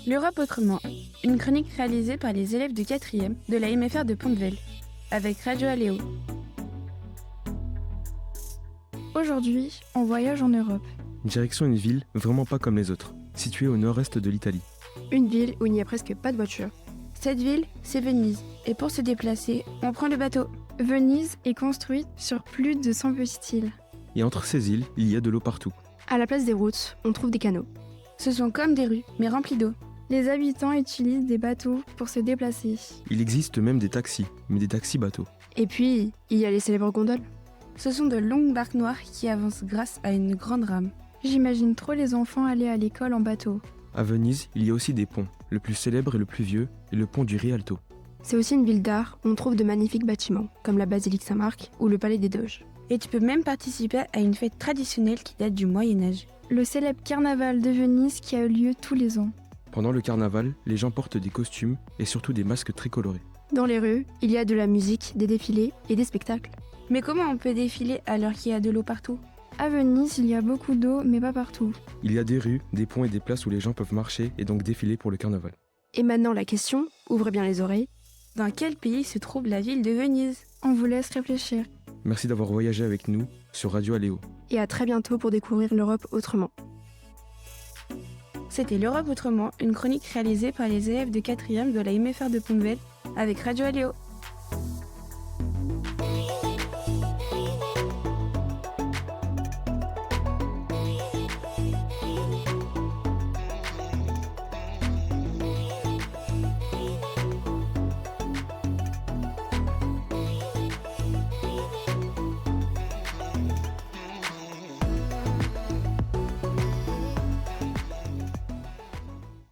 L'Europe autrement, une chronique réalisée par les élèves de 4e de la MFR de Pont-de-Vel, avec Radio Aléo. Aujourd'hui, on voyage en Europe. Direction une ville vraiment pas comme les autres, située au nord-est de l'Italie. Une ville où il n'y a presque pas de voiture. Cette ville, c'est Venise, et pour se déplacer, on prend le bateau. Venise est construite sur plus de 100 petites îles. Et entre ces îles, il y a de l'eau partout. À la place des routes, on trouve des canaux. Ce sont comme des rues, mais remplies d'eau. Les habitants utilisent des bateaux pour se déplacer. Il existe même des taxis, mais des taxis-bateaux. Et puis, il y a les célèbres gondoles. Ce sont de longues barques noires qui avancent grâce à une grande rame. J'imagine trop les enfants aller à l'école en bateau. À Venise, il y a aussi des ponts. Le plus célèbre et le plus vieux est le pont du Rialto. C'est aussi une ville d'art où on trouve de magnifiques bâtiments, comme la basilique Saint-Marc ou le palais des Doges. Et tu peux même participer à une fête traditionnelle qui date du Moyen-Âge. Le célèbre carnaval de Venise qui a eu lieu tous les ans. Pendant le carnaval, les gens portent des costumes et surtout des masques très colorés. Dans les rues, il y a de la musique, des défilés et des spectacles. Mais comment on peut défiler alors qu'il y a de l'eau partout ? À Venise, il y a beaucoup d'eau, mais pas partout. Il y a des rues, des ponts et des places où les gens peuvent marcher et donc défiler pour le carnaval. Et maintenant la question, ouvrez bien les oreilles. Dans quel pays se trouve la ville de Venise ? On vous laisse réfléchir. Merci d'avoir voyagé avec nous sur Radio Aléo. Et à très bientôt pour découvrir l'Europe autrement. C'était l'Europe autrement, une chronique réalisée par les élèves de 4e de la MFR de Pont-de-Vel avec Radio Aléo.